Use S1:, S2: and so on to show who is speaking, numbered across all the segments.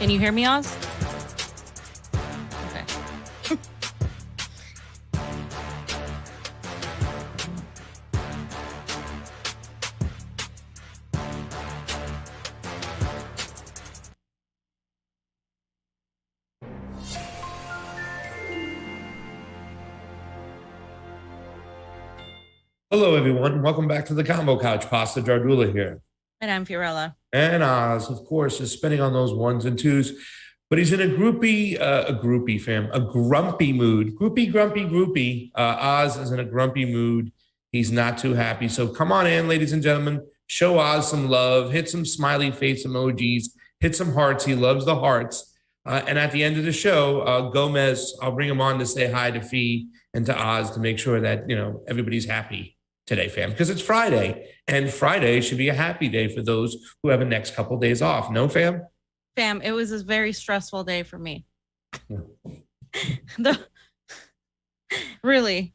S1: Can you hear me, Oz? Okay.
S2: Hello, everyone. Welcome back to the Combo Couch. Pasta Jardula here.
S1: And I'm Fiorella.
S2: And Oz, of course, is spinning on those ones and twos, but he's in a grumpy mood. Groupie. Oz is in a grumpy mood. He's not too happy. So come on in, ladies and gentlemen. Show Oz some love. Hit some smiley face emojis. Hit some hearts. He loves the hearts. And at the end of the show, Gomez, I'll bring him on to say hi to Fee and to Oz to make sure that, everybody's happy today, fam, because it's Friday, and Friday should be a happy day for those who have a next couple days off. No, fam?
S1: Fam, it was a very stressful day for me. It really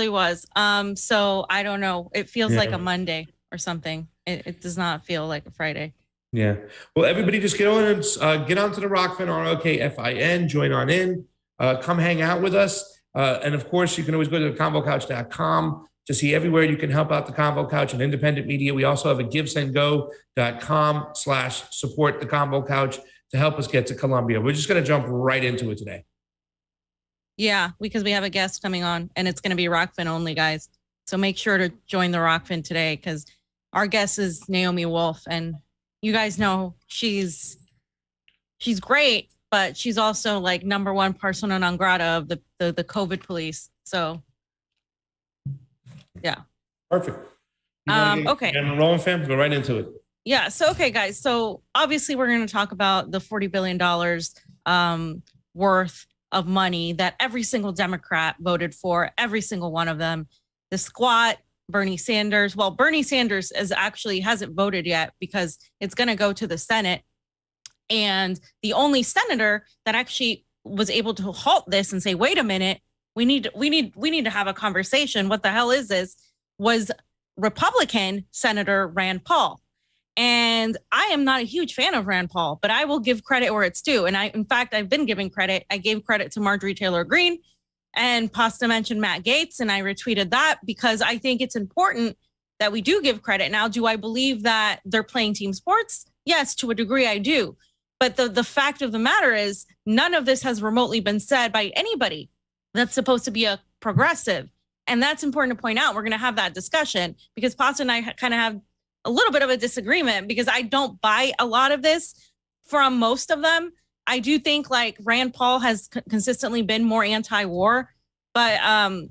S1: was. So I don't know. It feels like a Monday or something. It does not feel like a Friday.
S2: Yeah. Well, everybody just get on and get onto the Rockfin, ROKFIN, join on in, come hang out with us. And of course, you can always go to thecombocouch.com to see everywhere you can help out the Combo Couch and independent media. We also have a givesendgo.com/support the Combo Couch to help us get to Columbia. We're just going to jump right into it today.
S1: Yeah, because we have a guest coming on and it's going to be Rockfin only, guys. So make sure to join the Rockfin today because our guest is Naomi Wolf. And you guys know she's great, but she's also like number one persona non grata of the COVID police. So yeah.
S2: Perfect.
S1: Okay.
S2: And rolling, fam, go right into it.
S1: Yeah. So, okay, guys. So obviously we're going to talk about the $40 billion worth of money that every single Democrat voted for, every single one of them. The squat, Bernie Sanders. Well, Bernie Sanders hasn't voted yet because it's going to go to the Senate. And the only senator that actually was able to halt this and say, wait a minute, we need to have a conversation. What the hell is this? Was Republican Senator Rand Paul. And I am not a huge fan of Rand Paul, but I will give credit where it's due. And I've been giving credit. I gave credit to Marjorie Taylor Greene, and Pasta mentioned Matt Gaetz, and I retweeted that because I think it's important that we do give credit. Now, do I believe that they're playing team sports? Yes, to a degree I do. But the fact of the matter is none of this has remotely been said by anybody that's supposed to be a progressive. And that's important to point out. We're going to have that discussion because Pasta and I kind of have a little bit of a disagreement because I don't buy a lot of this from most of them. I do think like Rand Paul has consistently been more anti-war, but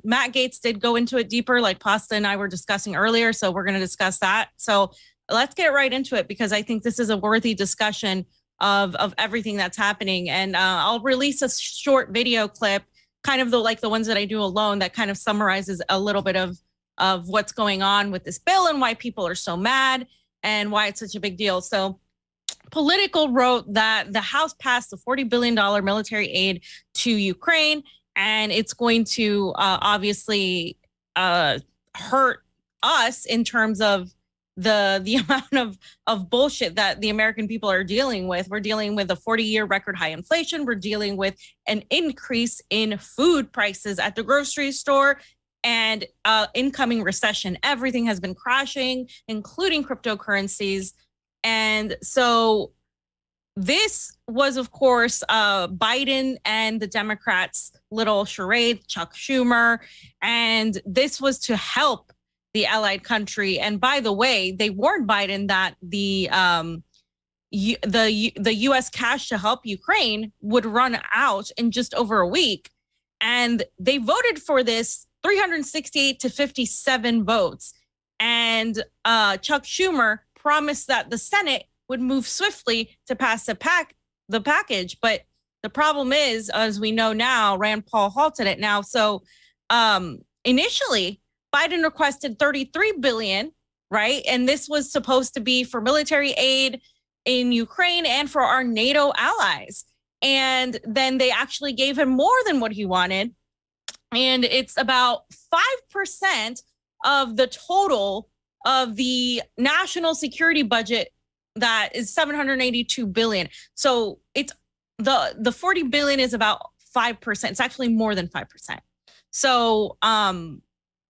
S1: Matt Gaetz did go into it deeper like Pasta and I were discussing earlier. So we're going to discuss that. So let's get right into it because I think this is a worthy discussion of everything that's happening. And I'll release a short video clip, kind of the ones that I do alone that kind of summarizes a little bit of what's going on with this bill and why people are so mad and why it's such a big deal. So Political wrote that the House passed the $40 billion military aid to Ukraine, and it's going to obviously hurt us in terms of the amount of bullshit that the American people are dealing with. We're dealing with a 40-year record high inflation. We're dealing with an increase in food prices at the grocery store and incoming recession. Everything has been crashing, including cryptocurrencies. And so this was, of course, Biden and the Democrats' little charade, Chuck Schumer. And this was to help the allied country. And by the way, they warned Biden that the U.S. cash to help Ukraine would run out in just over a week. And they voted for this 368 to 57 votes. And Chuck Schumer promised that the Senate would move swiftly to pass the package. But the problem is, as we know now, Rand Paul halted it now. So initially, Biden requested $33 billion, right? And this was supposed to be for military aid in Ukraine and for our NATO allies. And then they actually gave him more than what he wanted. And it's about 5% of the total of the national security budget that is $782 billion. So it's the 40 billion is about 5%. It's actually more than 5%. So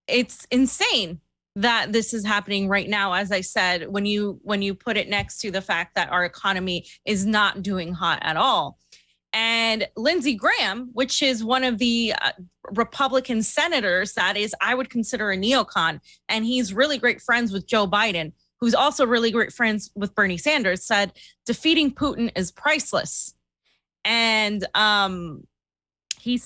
S1: it's insane that this is happening right now. As I said, when you put it next to the fact that our economy is not doing hot at all. And Lindsey Graham, which is one of the Republican senators that is, I would consider a neocon, and he's really great friends with Joe Biden, who's also really great friends with Bernie Sanders, said defeating Putin is priceless. And he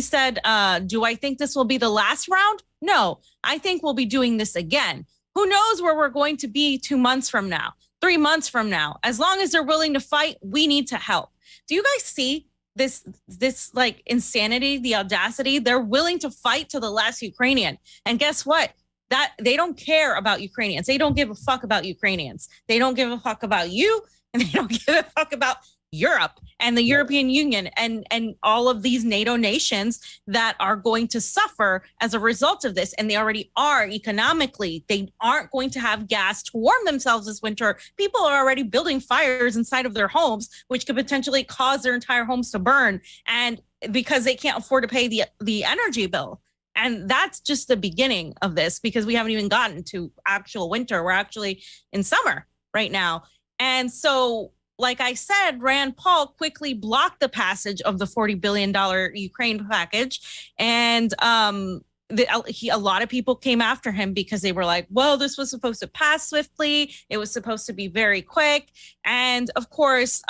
S1: said, do I think this will be the last round? No, I think we'll be doing this again. Who knows where we're going to be 2 months from now, 3 months from now? As long as they're willing to fight, we need to help. Do you guys see this like insanity, the audacity? They're willing to fight to the last Ukrainian. And guess what? That they don't care about Ukrainians. They don't give a fuck about Ukrainians. They don't give a fuck about you, and they don't give a fuck about Europe and the European Union and all of these NATO nations that are going to suffer as a result of this. And they already are economically. They aren't going to have gas to warm themselves this winter. People are already building fires inside of their homes, which could potentially cause their entire homes to burn. And because they can't afford to pay the energy bill. And that's just the beginning of this, because we haven't even gotten to actual winter. We're actually in summer right now. And so, like I said, Rand Paul quickly blocked the passage of the $40 billion Ukraine package. And a lot of people came after him because they were like, well, this was supposed to pass swiftly. It was supposed to be very quick. And of course,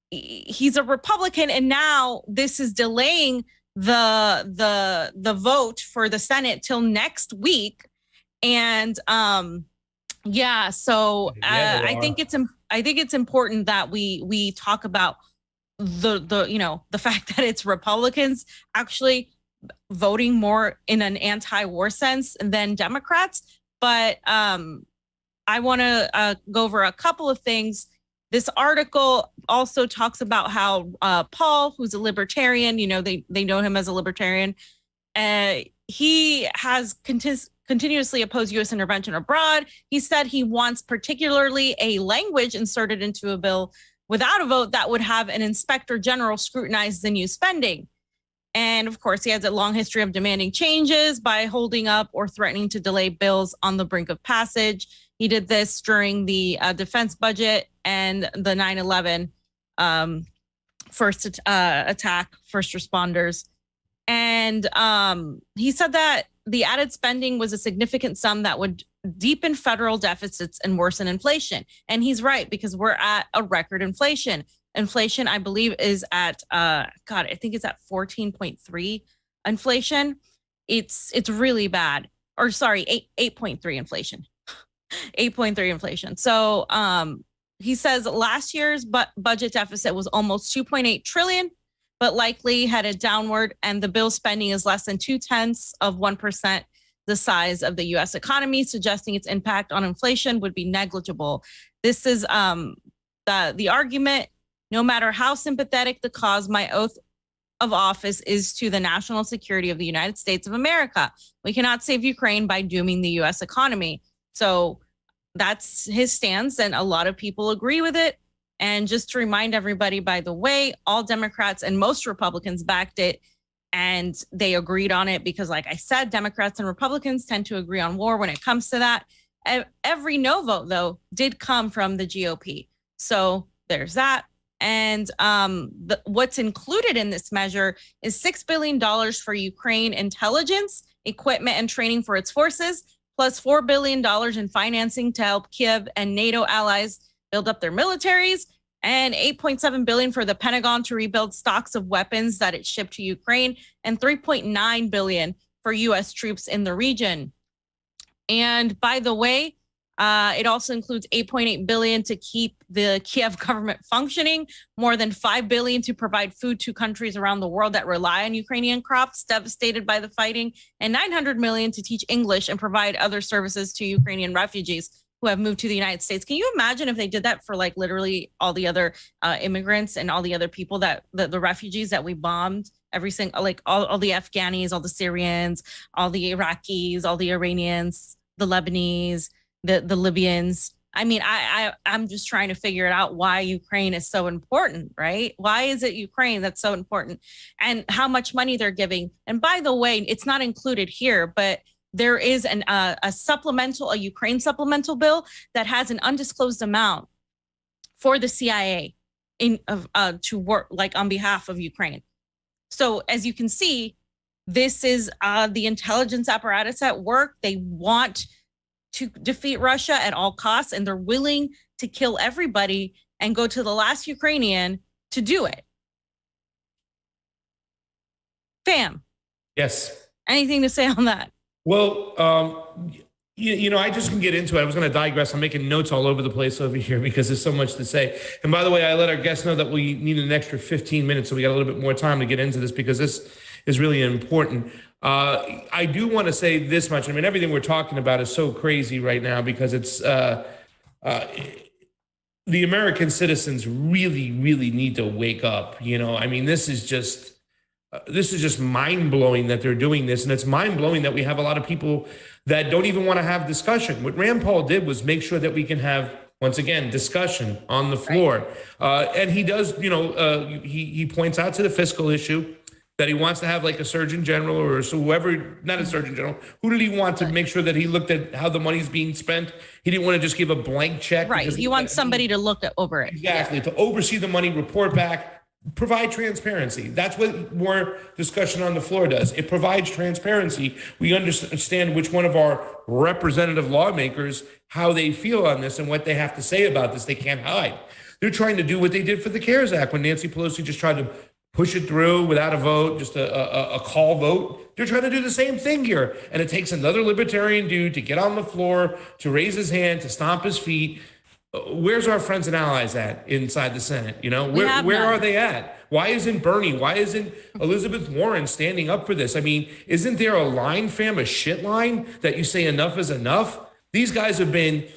S1: he's a Republican. And now this is delaying the vote for the Senate till next week. And yeah, so I think it's important that we talk about the fact that it's Republicans actually voting more in an anti-war sense than Democrats. But I want to go over a couple of things. This article also talks about how Paul, who's a libertarian, they know him as a libertarian. He has continuously opposed U.S. intervention abroad. He said he wants particularly a language inserted into a bill without a vote that would have an inspector general scrutinize the new spending. And of course, he has a long history of demanding changes by holding up or threatening to delay bills on the brink of passage. He did this during the defense budget and the 9/11 first attack, first responders. And he said that the added spending was a significant sum that would deepen federal deficits and worsen inflation. And he's right, because we're at a record inflation. Inflation, I believe, is at I think it's at 14.3 inflation. It's really bad. Or sorry, 8.3 inflation. 8.3 inflation. So he says last year's budget deficit was almost 2.8 trillion, but likely headed downward, and the bill spending is less than 0.2% the size of the U.S. economy, suggesting its impact on inflation would be negligible. This is the argument. No matter how sympathetic the cause, my oath of office is to the national security of the United States of America. We cannot save Ukraine by dooming the U.S. economy. So that's his stance, and a lot of people agree with it. And just to remind everybody, by the way, all Democrats and most Republicans backed it, and they agreed on it because, like I said, Democrats and Republicans tend to agree on war when it comes to that. Every no vote, though, did come from the GOP. So there's that. And what's included in this measure is $6 billion for Ukraine intelligence, equipment, and training for its forces, plus $4 billion in financing to help Kiev and NATO allies build up their militaries, and $8.7 billion for the Pentagon to rebuild stocks of weapons that it shipped to Ukraine, and $3.9 billion for U.S. troops in the region. And by the way, it also includes $8.8 billion to keep the Kiev government functioning, more than $5 billion to provide food to countries around the world that rely on Ukrainian crops devastated by the fighting, and $900 million to teach English and provide other services to Ukrainian refugees who have moved to the United States. Can you imagine if they did that for like literally all the other immigrants and all the other people that the refugees that we bombed, every single, like all the Afghanis, all the Syrians, all the Iraqis, all the Iranians, the Lebanese, the Libyans. I mean, I'm just trying to figure it out why Ukraine is so important, right? Why is it Ukraine that's so important, and how much money they're giving? And by the way, it's not included here, but there is a Ukraine supplemental bill that has an undisclosed amount for the CIA to work like on behalf of Ukraine. So as you can see, this is the intelligence apparatus at work. They want to defeat Russia at all costs, and they're willing to kill everybody and go to the last Ukrainian to do it. Fam.
S2: Yes.
S1: Anything to say on that?
S2: Well, I just can get into it. I was going to digress. I'm making notes all over the place over here because there's so much to say. And by the way, I let our guests know that we need an extra 15 minutes, so we got a little bit more time to get into this because this is really important. I do want to say this much. I mean, everything we're talking about is so crazy right now because it's the American citizens really, really need to wake up. I mean, this is just mind blowing that they're doing this. And it's mind blowing that we have a lot of people that don't even want to have discussion. What Rand Paul did was make sure that we can have, once again, discussion on the floor. Right. And he does, he points out to the fiscal issue that he wants to have like a surgeon general or so whoever, not a surgeon general. Who did he want to make sure that he looked at how the money's being spent? He didn't want to just give a blank check.
S1: Right. You want somebody to look over it.
S2: Exactly. Yeah. To oversee the money, report back, provide transparency. That's what more discussion on the floor does. It provides transparency. We understand which one of our representative lawmakers, how they feel on this and what they have to say about this. They can't hide. They're trying to do what they did for the CARES Act when Nancy Pelosi just tried to push it through without a vote, just a call vote. They're trying to do the same thing here. And it takes another libertarian dude to get on the floor, to raise his hand, to stomp his feet. Where's our friends and allies at inside the Senate? Where are they at? Why isn't Bernie? Why isn't Elizabeth Warren standing up for this? I mean, isn't there a line, fam, a shit line that you say enough is enough? These guys have been,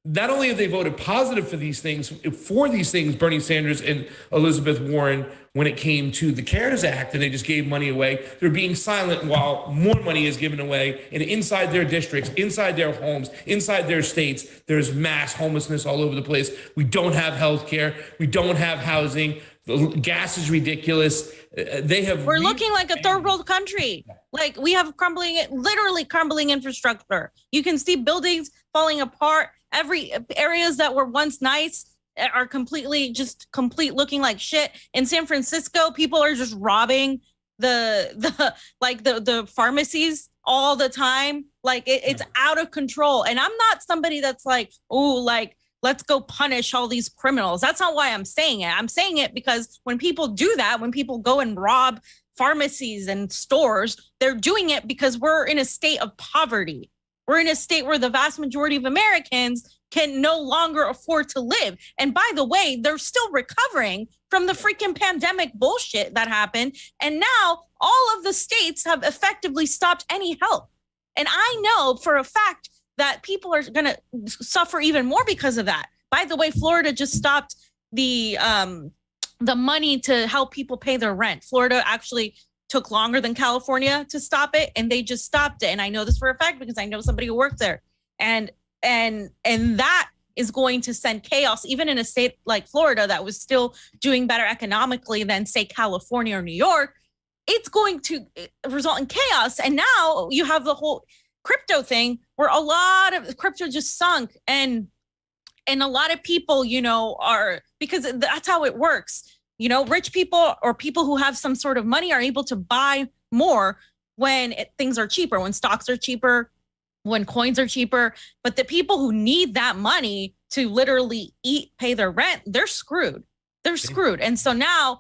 S2: not only have they voted positive for these things, Bernie Sanders and Elizabeth Warren, when it came to the CARES Act and they just gave money away, they're being silent while more money is given away. And inside their districts, inside their homes, inside their states, there's mass homelessness all over the place. We don't have health care. We don't have housing. The gas is ridiculous. We're looking like a third world country. Like we have literally crumbling infrastructure. You can see buildings falling apart. Every areas that were once nice are complete looking like shit. In San Francisco, people are just robbing the pharmacies all the time. Like it's out of control. And I'm not somebody that's like, oh, like, let's go punish all these criminals. That's not why I'm saying it. I'm saying it because when people do that, when people go and rob pharmacies and stores, they're doing it because we're in a state of poverty. We're in a state where the vast majority of Americans can no longer afford to live. And by the way, they're still recovering from the freaking pandemic bullshit that happened. And now all of the states have effectively stopped any help. And I know for a fact that people are going to suffer even more because of that. By the way, Florida just stopped the money to help people pay their rent. Florida actually took longer than California to stop it, and they just stopped it. And I know this for a fact because I know somebody who worked there. And that is going to send chaos, even in a state like Florida that was still doing better economically than, say, California or New York. It's going to result in chaos. And now you have the whole crypto thing where a lot of crypto just sunk, and a lot of people, are, because that's how it works. Rich people or people who have some sort of money are able to buy more when things are cheaper, when stocks are cheaper, when coins are cheaper. But the people who need that money to literally pay their rent, they're screwed. They're screwed. And so now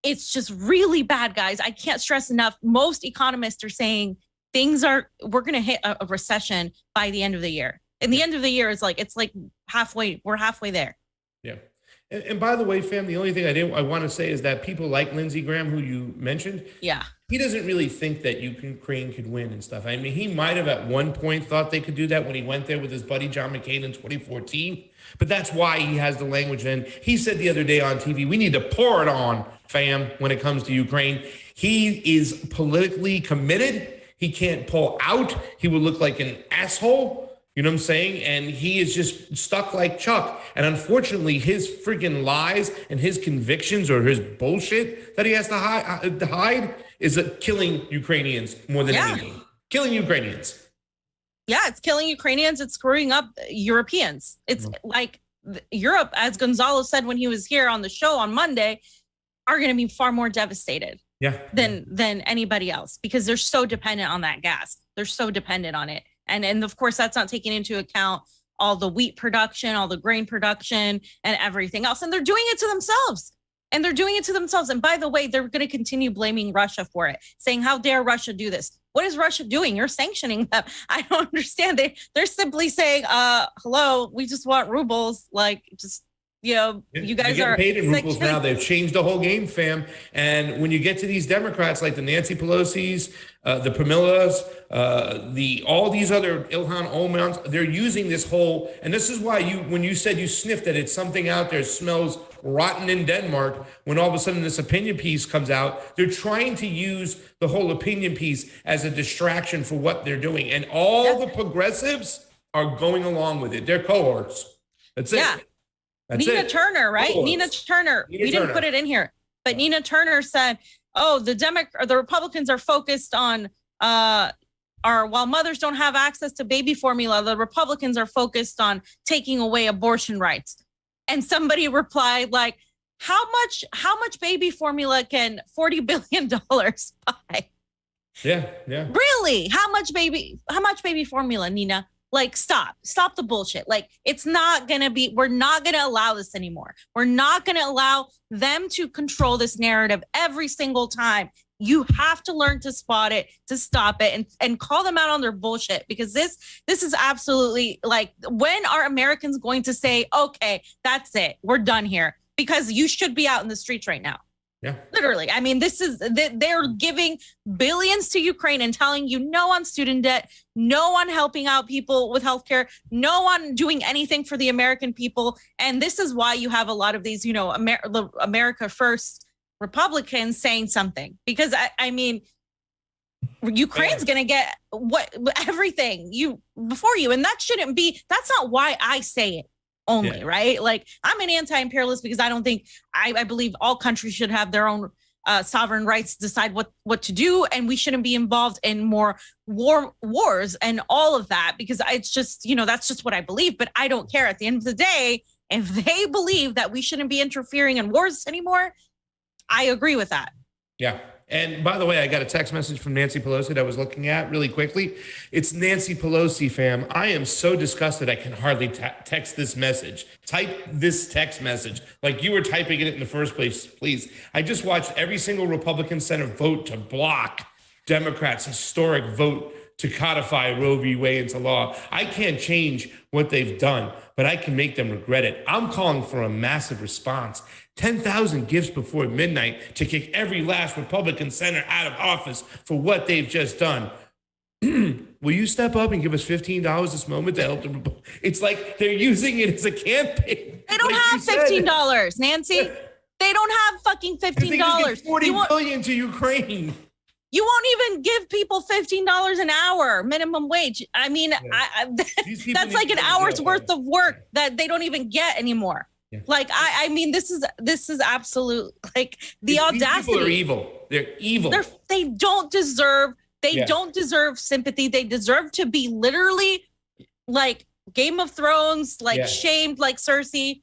S2: it's just really bad, guys. I can't stress enough. Most economists are saying we're going to hit a recession by the end of the year. And the end of the year is like, it's like we're halfway there. Yeah. And by the way, fam, the only thing I want to say is that people like Lindsey Graham, who you mentioned, he doesn't really think that Ukraine could win and stuff. I mean, he might have at one point thought they could do that when he went there with his buddy John McCain in 2014. But that's why he has the language. And he said the other day on TV, we need to pour it on, fam, when it comes to Ukraine. He is politically committed. He can't pull out. He would look like an asshole. You know what I'm saying? And he is just stuck like Chuck. And unfortunately, his freaking lies and his convictions or his bullshit that he has to hide is killing Ukrainians more than anything. Killing Ukrainians.
S1: Yeah, it's killing Ukrainians. It's screwing up Europeans. It's like Europe, as Gonzalo said when he was here on the show on Monday, are going to be far more devastated than anybody else because they're so dependent on that gas. They're so dependent on it. And of course, that's not taking into account all the wheat production, all the grain production, and everything else. And they're doing it to themselves. And by the way, they're going to continue blaming Russia for it, saying, how dare Russia do this? What is Russia doing? You're sanctioning them. I don't understand. They're simply saying, hello, we just want rubles. Like, just, you know, you guys are
S2: paid in rubles now. They've changed the whole game, fam. And when you get to these Democrats like the Nancy Pelosi's, the Pramillas, all these other Ilhan Omans, they're using this whole, and this is why when you said you sniffed that it's something out there smells rotten in Denmark, when all of a sudden this opinion piece comes out, they're trying to use the whole opinion piece as a distraction for what they're doing. And all the progressives are going along with it. They're cohorts. That's it.
S1: Nina Turner, right? Nina Turner. We didn't put it in here, but Nina Turner said, "Oh, the Republicans are focused on while mothers don't have access to baby formula, the Republicans are focused on taking away abortion rights." And somebody replied, like, "How much baby formula can $40 billion buy?"
S2: Yeah.
S1: Really? How much baby formula, Nina? Like, stop the bullshit. Like, it's not going to be, we're not going to allow this anymore. We're not going to allow them to control this narrative every single time. You have to learn to spot it, to stop it, and call them out on their bullshit, because this is absolutely, like, when are Americans going to say, okay, that's it, we're done here? Because you should be out in the streets right now.
S2: Yeah,
S1: literally. I mean, they're giving billions to Ukraine and telling you no on student debt, no on helping out people with healthcare, no on doing anything for the American people. And this is why you have a lot of these, you know, America First Republicans saying something, because I mean, Ukraine's going to get everything before you. And that shouldn't be, that's not why I say it. Only, right? Like, I'm an anti-imperialist because I don't think, I believe all countries should have their own sovereign rights to decide what to do, and we shouldn't be involved in more wars and all of that, because it's just, you know, that's just what I believe. But I don't care. At the end of the day, if they believe that we shouldn't be interfering in wars anymore, I agree with that.
S2: Yeah. And by the way, I got a text message from Nancy Pelosi that I was looking at really quickly. It's Nancy Pelosi, fam. I am so disgusted I can hardly text this message. Type this text message like you were typing it in the first place, please. I just watched every single Republican Senate vote to block Democrats' historic vote to codify Roe v. Wade into law. I can't change what they've done, but I can make them regret it. I'm calling for a massive response. 10,000 gifts before midnight to kick every last Republican senator out of office for what they've just done. Will you step up and give us $15 this moment to help them? It's like they're using it as a campaign.
S1: They don't have $15, Nancy. They don't have fucking $15.
S2: $40 billion to Ukraine.
S1: You won't even give people $15 an hour minimum wage. I mean, that's like an hour's worth of work that they don't even get anymore. Yeah. Like, I mean, this is absolute, like, the audacity.
S2: These people are evil. They're evil.
S1: They don't deserve sympathy. They deserve to be literally like Game of Thrones, like shamed, like Cersei,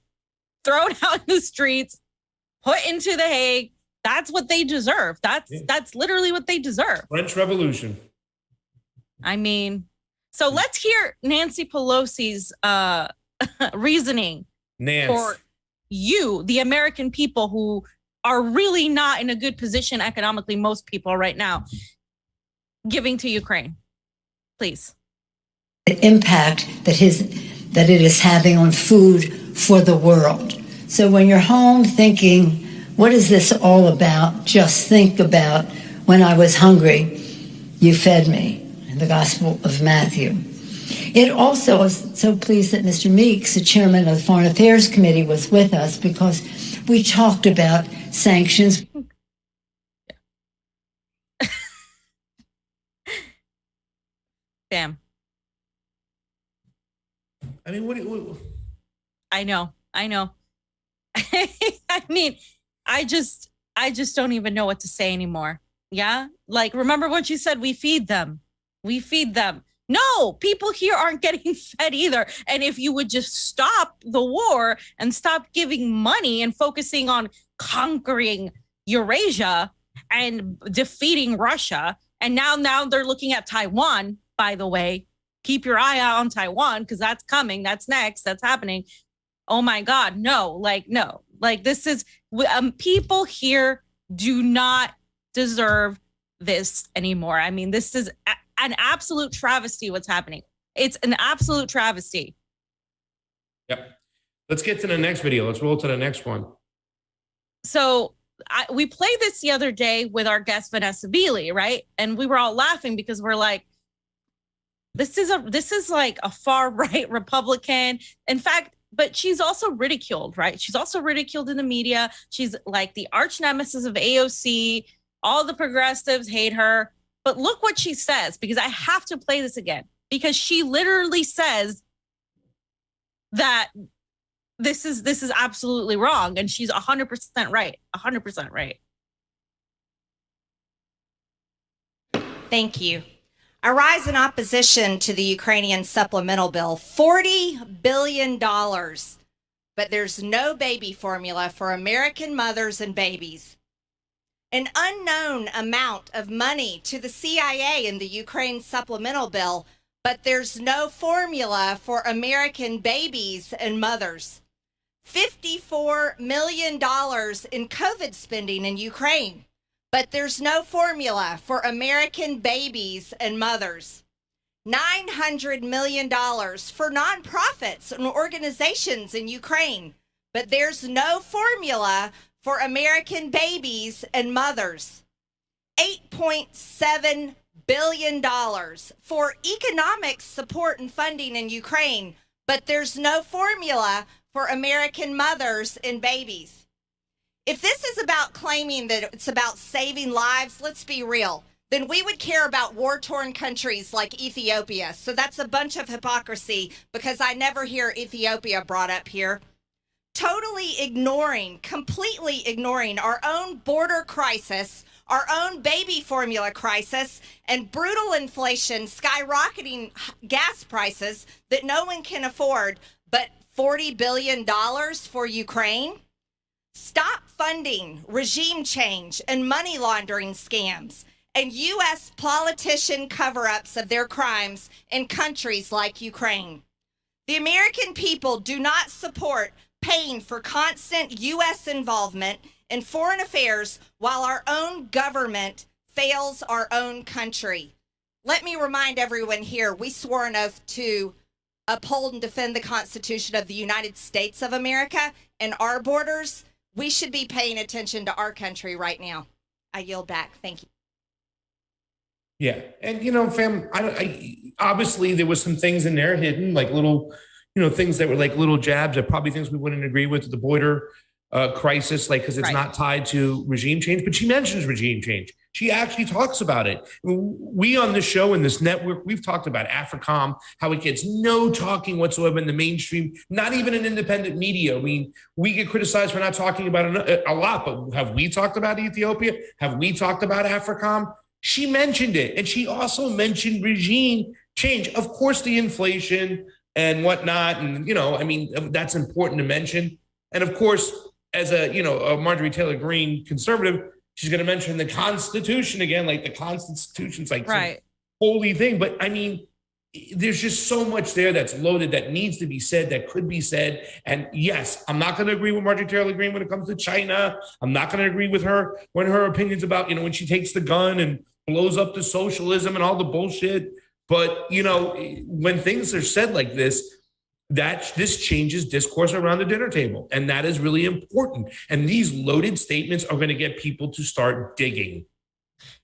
S1: thrown out in the streets, put into the Hague. That's what they deserve. That's literally what they deserve.
S2: French Revolution.
S1: I mean, so let's hear Nancy Pelosi's reasoning for you, the American people who are really not in a good position economically, most people right now, giving to Ukraine. Please.
S3: The impact that it is having on food for the world. So when you're home thinking, what is this all about? Just think about when I was hungry, you fed me, in the Gospel of Matthew. It also is so pleased that Mr. Meeks, the chairman of the Foreign Affairs Committee, was with us because we talked about sanctions.
S1: Bam.
S2: I mean, what
S1: I know. I mean, I just don't even know what to say anymore. Yeah. Like, remember what you said? We feed them. No, people here aren't getting fed either. And if you would just stop the war and stop giving money and focusing on conquering Eurasia and defeating Russia. And now they're looking at Taiwan, by the way. Keep your eye out on Taiwan because that's coming. That's next. That's happening. Oh my God. No. This is people here do not deserve this anymore. I mean, this is an absolute travesty what's happening. It's an absolute travesty.
S2: Yep. Let's get to the next video. Let's roll to the next one.
S1: So we played this the other day with our guest, Vanessa Beeley, right? And we were all laughing because we're like, this is like a far right Republican. In fact, but she's also ridiculed, right? She's also ridiculed in the media. She's like the arch nemesis of AOC. All the progressives hate her. But look what she says, because I have to play this again, because she literally says that this is absolutely wrong. And she's 100% right. 100% right.
S4: Thank you. I rise in opposition to the Ukrainian supplemental bill, $40 billion, but there's no baby formula for American mothers and babies. An unknown amount of money to the CIA in the Ukraine supplemental bill, but there's no formula for American babies and mothers. $54 million in COVID spending in Ukraine, but there's no formula for American babies and mothers. $900 million for nonprofits and organizations in Ukraine, but there's no formula for American babies and mothers. $8.7 billion for economic support and funding in Ukraine, but there's no formula for American mothers and babies. If this is about claiming that it's about saving lives, let's be real, then we would care about war-torn countries like Ethiopia. So that's a bunch of hypocrisy because I never hear Ethiopia brought up here. Totally ignoring, completely ignoring our own border crisis, our own baby formula crisis, and brutal inflation, skyrocketing gas prices that no one can afford, but $40 billion for Ukraine? Stop funding regime change and money laundering scams and U.S. politician cover-ups of their crimes in countries like Ukraine. The American people do not support paying for constant U.S. involvement in foreign affairs while our own government fails our own country. Let me remind everyone here, we swore an oath to uphold and defend the Constitution of the United States of America and our borders. We should be paying attention to our country right now. I yield back. Thank you.
S2: Yeah. And, fam, obviously there was some things in there hidden, like little, things that were like little jabs at probably things we wouldn't agree with the border crisis, like, because it's not tied to regime change, but she mentions regime change. She actually talks about it. We on this show and this network, we've talked about AFRICOM, how it gets no talking whatsoever in the mainstream, not even in independent media. I mean, we get criticized for not talking about it a lot, but have we talked about Ethiopia? Have we talked about AFRICOM? She mentioned it. And she also mentioned regime change. Of course, the inflation and whatnot. And, that's important to mention. And of course, as a Marjorie Taylor Greene conservative, she's going to mention the Constitution again, like the Constitution's like some holy thing. But there's just so much there that's loaded that needs to be said, that could be said. And yes, I'm not going to agree with Marjorie Taylor Greene when it comes to China. I'm not going to agree with her when her opinions about, when she takes the gun and blows up the socialism and all the bullshit. But, when things are said like this changes discourse around the dinner table. And that is really important. And these loaded statements are going to get people to start digging.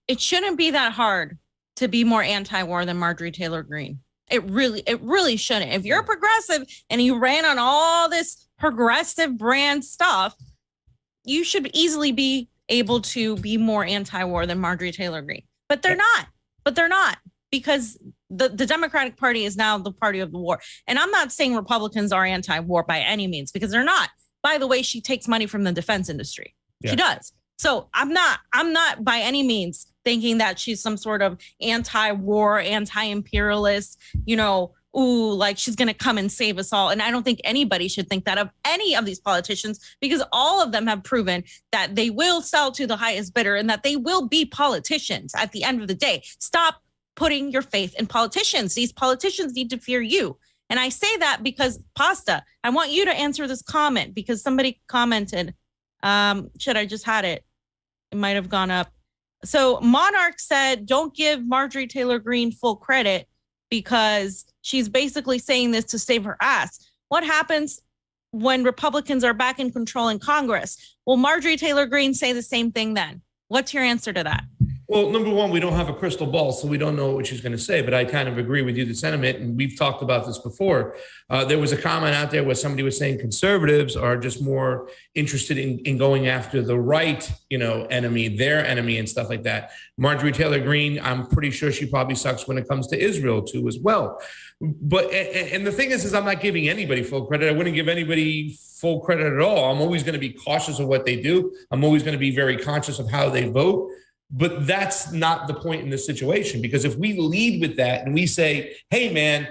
S1: It shouldn't be that hard to be more anti-war than Marjorie Taylor Greene. It really shouldn't. If you're progressive and you ran on all this progressive brand stuff, you should easily be able to be more anti-war than Marjorie Taylor Greene. But they're not. because the Democratic Party is now the party of the war. And I'm not saying Republicans are anti-war by any means, because they're not. By the way, she takes money from the defense industry. Yeah. She does. So I'm not by any means thinking that she's some sort of anti-war, anti-imperialist, ooh, like she's going to come and save us all. And I don't think anybody should think that of any of these politicians, because all of them have proven that they will sell to the highest bidder and that they will be politicians at the end of the day. Stop putting your faith in politicians. These politicians need to fear you. And I say that because, Pasta, I want you to answer this comment, because somebody commented, should I just had it? It might have gone up. So Monarch said, don't give Marjorie Taylor Greene full credit because she's basically saying this to save her ass. What happens when Republicans are back in control in Congress? Will Marjorie Taylor Greene say the same thing then? What's your answer to that?
S2: Well, number one, we don't have a crystal ball, so we don't know what she's going to say, but I kind of agree with you, the sentiment, and we've talked about this before. There was a comment out there where somebody was saying conservatives are just more interested in going after the right, enemy, their enemy and stuff like that. Marjorie Taylor Greene, I'm pretty sure she probably sucks when it comes to Israel too as well. But, and the thing is I'm not giving anybody full credit. I wouldn't give anybody full credit at all. I'm always going to be cautious of what they do. I'm always going to be very conscious of how they vote. But that's not the point in this situation, because if we lead with that and we say, hey, man,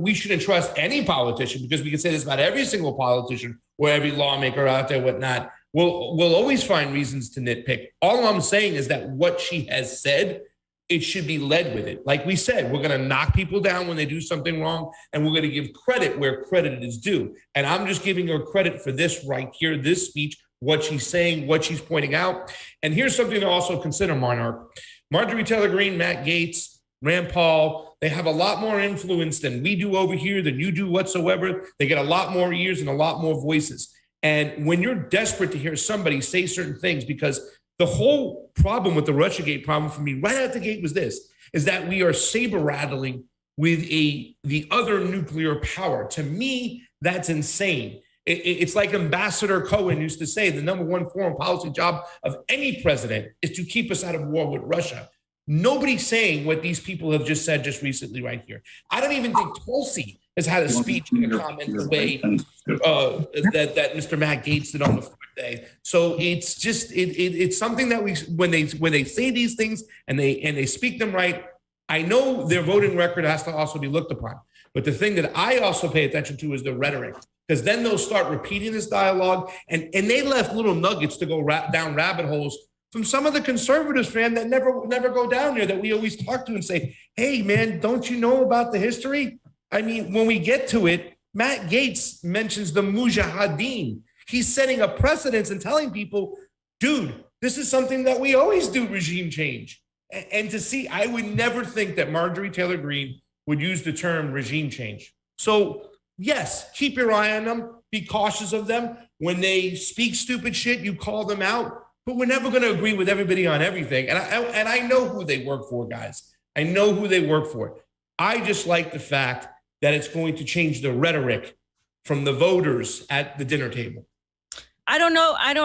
S2: we shouldn't trust any politician, because we can say this about every single politician or every lawmaker out there, whatnot, we'll always find reasons to nitpick. All I'm saying is that what she has said, it should be led with it. Like we said, we're going to knock people down when they do something wrong, and we're going to give credit where credit is due. And I'm just giving her credit for this right here, this speech, what she's saying, what she's pointing out. And here's something to also consider, Monarch. Marjorie Taylor Greene, Matt Gaetz, Rand Paul, they have a lot more influence than we do over here, than you do whatsoever. They get a lot more ears and a lot more voices. And when you're desperate to hear somebody say certain things, because the whole problem with the Russiagate problem for me right out the gate was this, is that we are saber rattling with the other nuclear power. To me, that's insane. It's like Ambassador Cohen used to say, the number one foreign policy job of any president is to keep us out of war with Russia. Nobody's saying what these people have just said just recently right here. I don't even think Tulsi has had a speech and a comment the way that Mr. Matt Gaetz did on the fourth day. So it's just it's something that when they say these things and they speak them right, I know their voting record has to also be looked upon. But the thing that I also pay attention to is the rhetoric, because then they'll start repeating this dialogue, and they left little nuggets to go down rabbit holes from some of the conservatives, fan, that never go down there, that we always talk to and say, hey, man, don't you know about the history? I mean, when we get to it, Matt Gaetz mentions the Mujahideen. He's setting a precedence and telling people, dude, this is something that we always do, regime change. And to see, I would never think that Marjorie Taylor Greene would use the term regime change. So yes, keep your eye on them, be cautious of them. When they speak stupid shit, you call them out, but we're never going to agree with everybody on everything. And I know who they work for, guys. I know who they work for. I just like the fact that it's going to change the rhetoric from the voters at the dinner table.
S1: I don't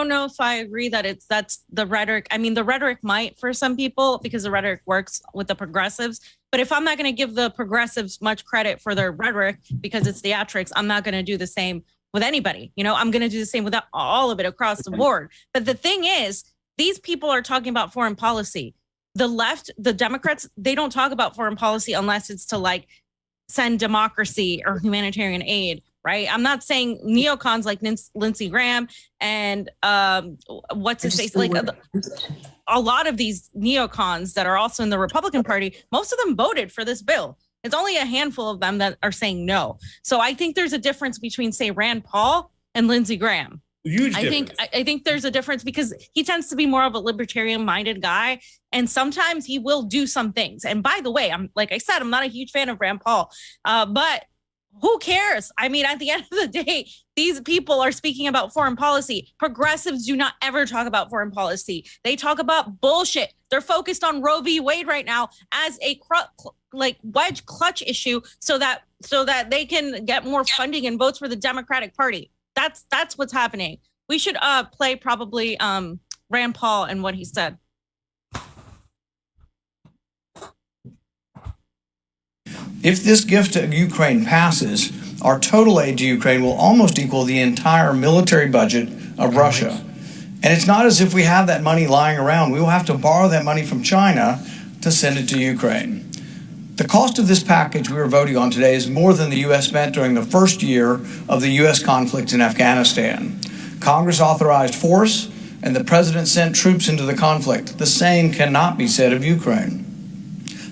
S1: know if I agree that that's the rhetoric. I mean, the rhetoric might for some people, because the rhetoric works with the progressives. But if I'm not going to give the progressives much credit for their rhetoric because it's theatrics, I'm not going to do the same with anybody. I'm going to do the same with all of it across the board. But the thing is, these people are talking about foreign policy. The left, the Democrats, they don't talk about foreign policy unless it's to send democracy or humanitarian aid. Right. I'm not saying neocons like Lindsey Graham and what's his face, a lot of these neocons that are also in the Republican Party, most of them voted for this bill. It's only a handful of them that are saying no. So I think there's a difference between, say, Rand Paul and Lindsey Graham.
S2: Huge difference.
S1: I think there's a difference because he tends to be more of a libertarian minded guy. And sometimes he will do some things. And by the way, like I said, I'm not a huge fan of Rand Paul, but who cares? I mean, at the end of the day, these people are speaking about foreign policy. Progressives do not ever talk about foreign policy. They talk about bullshit. They're focused on Roe v. Wade right now as a wedge clutch issue so that they can get more funding and votes for the Democratic Party. That's what's happening. We should play probably Rand Paul and what he said.
S5: If this gift to Ukraine passes, our total aid to Ukraine will almost equal the entire military budget of Russia. And it's not as if we have that money lying around. We will have to borrow that money from China to send it to Ukraine. The cost of this package we are voting on today is more than the U.S. spent during the first year of the U.S. conflict in Afghanistan. Congress authorized force, and the president sent troops into the conflict. The same cannot be said of Ukraine.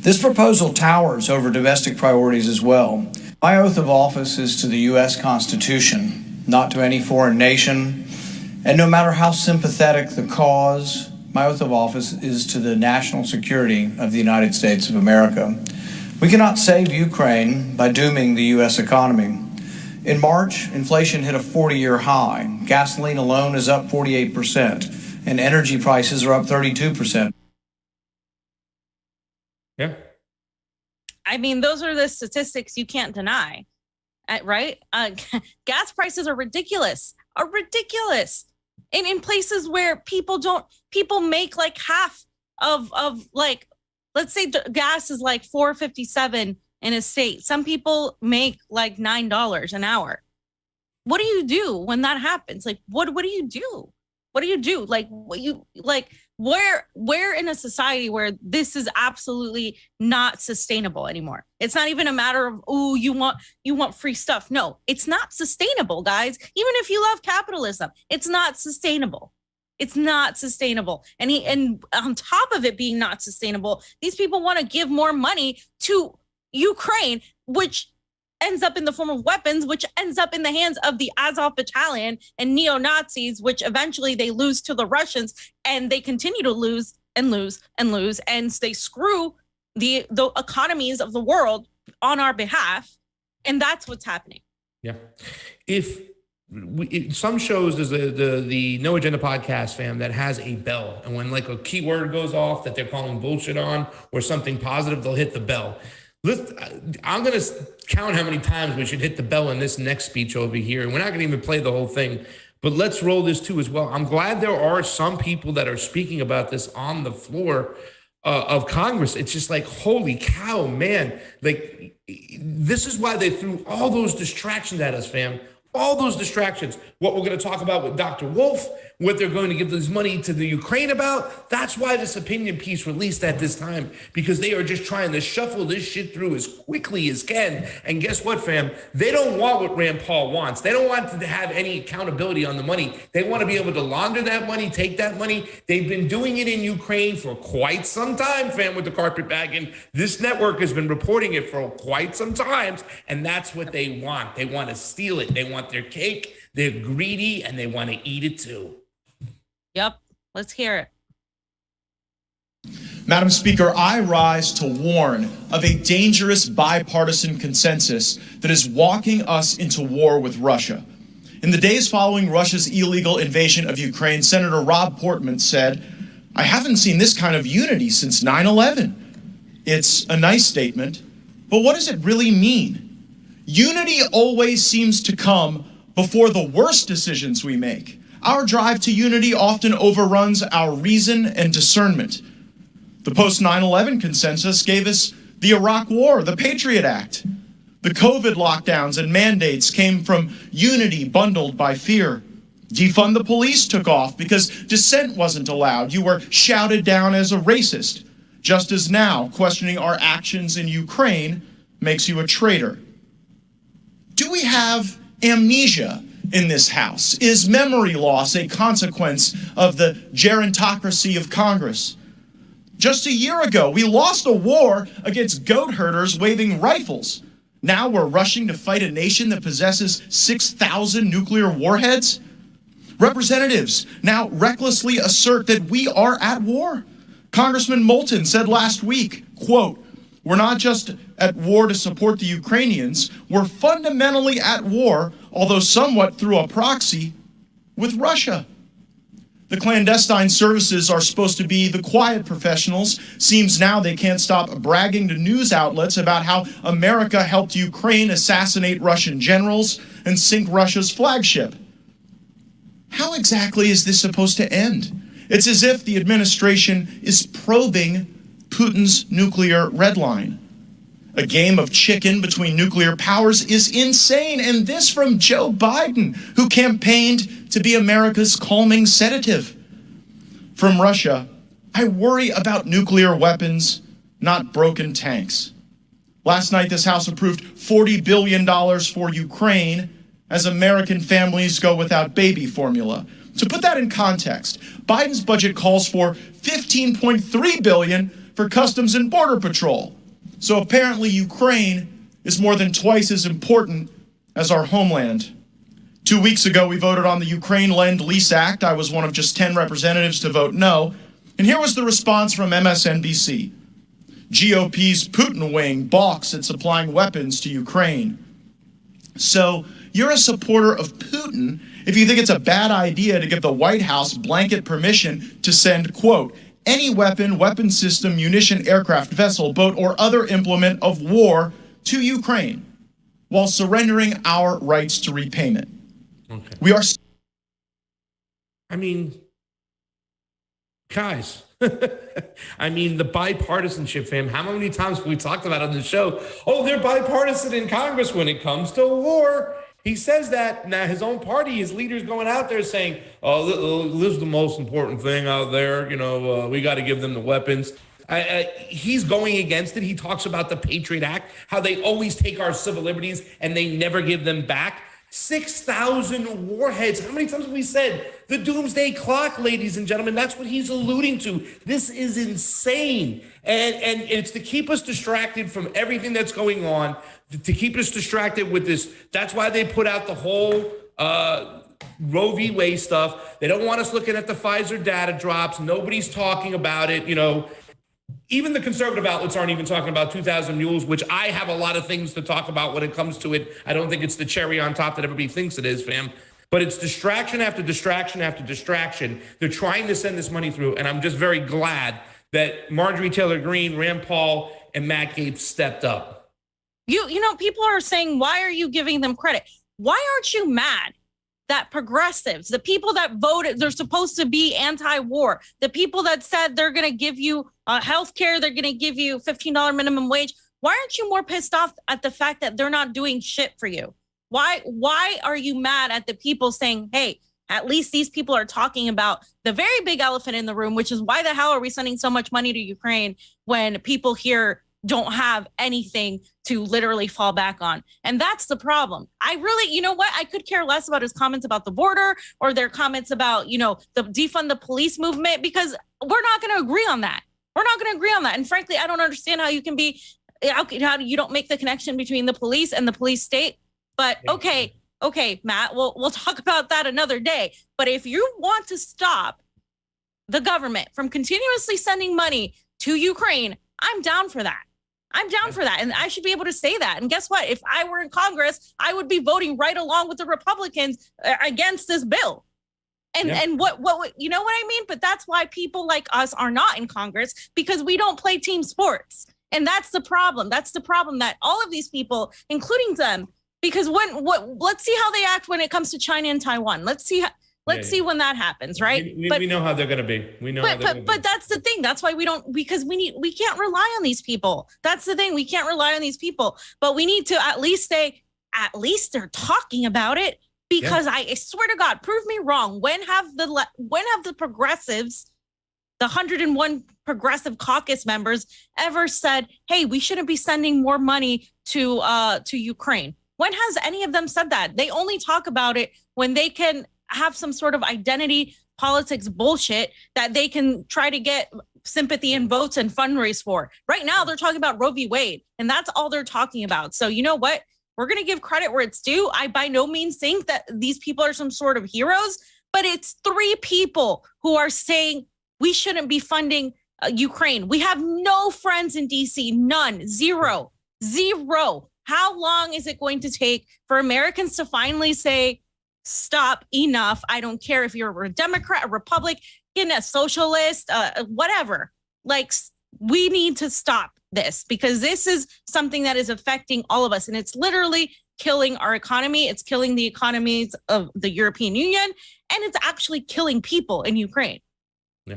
S5: This proposal towers over domestic priorities as well. My oath of office is to the U.S. Constitution, not to any foreign nation. And no matter how sympathetic the cause, my oath of office is to the national security of the United States of America. We cannot save Ukraine by dooming the U.S. economy. In March, inflation hit a 40-year high. Gasoline alone is up 48%, and energy prices are up 32%.
S2: Yeah.
S1: I mean, those are the statistics you can't deny, right? Gas prices are ridiculous, And in places where people make like half of like, let's say gas is like $4.57 in a state. Some people make like $9 an hour. What do you do when that happens? Like, what do you do? What do you do? Like, we're in a society where this is absolutely not sustainable anymore. It's not even a matter of, oh, you want free stuff. No, it's not sustainable, guys. Even if you love capitalism, it's not sustainable. It's not sustainable. And on top of it being not sustainable, these people want to give more money to Ukraine, which ends up in the form of weapons, which ends up in the hands of the Azov battalion and neo-Nazis, which eventually they lose to the Russians, and they continue to lose and lose and lose, and they screw the economies of the world on our behalf. And that's what's happening.
S2: Yeah. Some shows, there's the No Agenda podcast, fam, that has a bell, and when like a keyword goes off that they're calling bullshit on or something positive, they'll hit the bell. I'm going to count how many times we should hit the bell in this next speech over here. And we're not going to even play the whole thing, but let's roll this too as well. I'm glad there are some people that are speaking about this on the floor of Congress. It's just like, holy cow, man. Like, this is why they threw all those distractions at us, fam. All those distractions. What we're going to talk about with Dr. Wolf, what they're going to give this money to the Ukraine about. That's why this opinion piece released at this time, because they are just trying to shuffle this shit through as quickly as can. And guess what, fam? They don't want what Rand Paul wants. They don't want to have any accountability on the money. They want to be able to launder that money, take that money. They've been doing it in Ukraine for quite some time, fam, with the carpetbagging. This network has been reporting it for quite some time, and that's what they want. They want to steal it. They want their cake. They're greedy, and they want to eat it too.
S1: Yep. Let's hear it.
S6: Madam Speaker, I rise to warn of a dangerous bipartisan consensus that is walking us into war with Russia. In the days following Russia's illegal invasion of Ukraine, Senator Rob Portman said, "I haven't seen this kind of unity since 9/11. It's a nice statement, but what does it really mean? Unity always seems to come before the worst decisions we make. Our drive to unity often overruns our reason and discernment. The post-9/11 consensus gave us the Iraq War, the Patriot Act. The COVID lockdowns and mandates came from unity bundled by fear. Defund the police took off because dissent wasn't allowed. You were shouted down as a racist, just as now questioning our actions in Ukraine makes you a traitor. Do we have amnesia in this House? Is memory loss a consequence of the gerontocracy of Congress? Just a year ago, we lost a war against goat herders waving rifles. Now we're rushing to fight a nation that possesses 6,000 nuclear warheads? Representatives now recklessly assert that we are at war. Congressman Moulton said last week, quote, "We're not just at war to support the Ukrainians, we're fundamentally at war, although somewhat through a proxy, with Russia." The clandestine services are supposed to be the quiet professionals. Seems now they can't stop bragging to news outlets about how America helped Ukraine assassinate Russian generals and sink Russia's flagship. How exactly is this supposed to end? It's as if the administration is probing Putin's nuclear red line. A game of chicken between nuclear powers is insane. And this from Joe Biden, who campaigned to be America's calming sedative. From Russia, I worry about nuclear weapons, not broken tanks. Last night, this House approved $40 billion for Ukraine as American families go without baby formula. To put that in context, Biden's budget calls for $15.3 billion for Customs and Border Patrol. So apparently Ukraine is more than twice as important as our homeland. 2 weeks ago, we voted on the Ukraine Lend-Lease Act. I was one of just 10 representatives to vote no. And here was the response from MSNBC. GOP's Putin wing balks at supplying weapons to Ukraine. So you're a supporter of Putin if you think it's a bad idea to give the White House blanket permission to send, quote, any weapon, weapon system, munition, aircraft, vessel, boat, or other implement of war to Ukraine while surrendering our rights to repayment.
S2: Okay.
S6: We are.
S2: I mean, guys, I mean, the bipartisanship, fam. How many times have we talked about on the show? Oh, they're bipartisan in Congress when it comes to war. He says that now his own party, his leaders going out there saying, oh, this is the most important thing out there. You know, we got to give them the weapons. He's going against it. He talks about the Patriot Act, how they always take our civil liberties and they never give them back. 6,000 warheads. How many times have we said the doomsday clock, ladies and gentlemen? That's what he's alluding to. This is insane. And it's to keep us distracted from everything that's going on, to keep us distracted with this. That's why they put out the whole Roe v. Wade stuff. They don't want us looking at the Pfizer data drops. Nobody's talking about it. You know, even the conservative outlets aren't even talking about 2,000 mules, which I have a lot of things to talk about when it comes to it. I don't think it's the cherry on top that everybody thinks it is, fam. But it's distraction after distraction after distraction. They're trying to send this money through, and I'm just very glad that Marjorie Taylor Greene, Rand Paul, and Matt Gaetz stepped up.
S1: You know, people are saying, why are you giving them credit? Why aren't you mad that progressives, the people that voted, they're supposed to be anti-war, the people that said they're going to give you health care, they're going to give you $15 minimum wage, why aren't you more pissed off at the fact that they're not doing shit for you? Why are you mad at the people saying, hey, at least these people are talking about the very big elephant in the room, which is why the hell are we sending so much money to Ukraine when people here don't have anything to literally fall back on? And that's the problem. I really, you know what? I could care less about his comments about the border or their comments about, you know, the defund the police movement, because we're not going to agree on that. We're not going to agree on that. And frankly, I don't understand how you can be, how you don't make the connection between the police and the police state. But okay, Matt, we'll talk about that another day. But if you want to stop the government from continuously sending money to Ukraine, I'm down for that. I'm down for that. And I should be able to say that. And guess what? If I were in Congress, I would be voting right along with the Republicans against this bill. And what you know what I mean? But that's why people like us are not in Congress, because we don't play team sports. And that's the problem. That's the problem, that all of these people, including them, because let's see how they act when it comes to China and Taiwan. Let's see see when that happens, right?
S2: We know how they're going to be. We know.
S1: But that's the thing. That's why we can't rely on these people. That's the thing. We can't rely on these people. But we need to at least say, at least they're talking about it. Because I swear to God, prove me wrong. When have the progressives, the 101 progressive caucus members, ever said, "Hey, we shouldn't be sending more money to Ukraine"? When has any of them said that? They only talk about it when they can have some sort of identity politics bullshit that they can try to get sympathy and votes and fundraise for. Right now, they're talking about Roe v. Wade, and that's all they're talking about. So you know what? We're going to give credit where it's due. I by no means think that these people are some sort of heroes, but it's 3 people who are saying we shouldn't be funding Ukraine. We have no friends in DC, none, zero. How long is it going to take for Americans to finally say, stop, enough? I don't care if you're a Democrat, a Republican, a socialist, whatever. Like, we need to stop this, because this is something that is affecting all of us. And it's literally killing our economy. It's killing the economies of the European Union. And it's actually killing people in Ukraine.
S2: Yeah.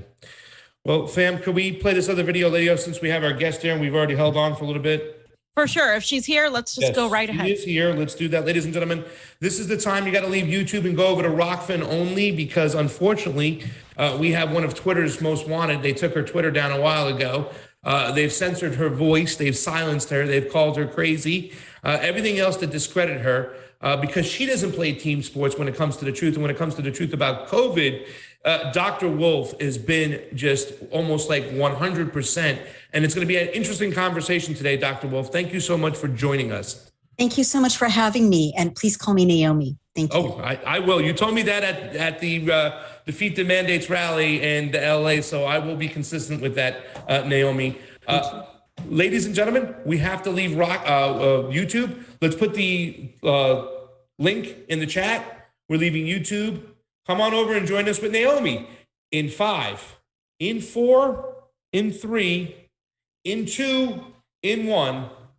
S2: Well, fam, could we play this other video, Leo, since we have our guest here and we've already held on for a little bit?
S1: For sure. If she's here, let's just go right ahead.
S2: She is here. Let's do that, ladies and gentlemen. This is the time you got to leave YouTube and go over to Rockfin only, because unfortunately, we have one of Twitter's most wanted. They took her Twitter down a while ago. They've censored her voice. They've silenced her. They've called her crazy. Everything else to discredit her, because she doesn't play team sports when it comes to the truth. And when it comes to the truth about COVID, Dr. Wolf has been just almost like 100%. And it's going to be an interesting conversation today, Dr. Wolf. Thank you so much for joining us.
S7: Thank you so much for having me. And please call me Naomi. Thank you.
S2: Oh, I will. You told me that at the Defeat the Mandates rally in LA. So I will be consistent with that, Naomi. Ladies and gentlemen, we have to leave YouTube. Let's put the link in the chat. We're leaving YouTube. Come on over and join us with Naomi in 5, in 4, in 3, in 2, in 1.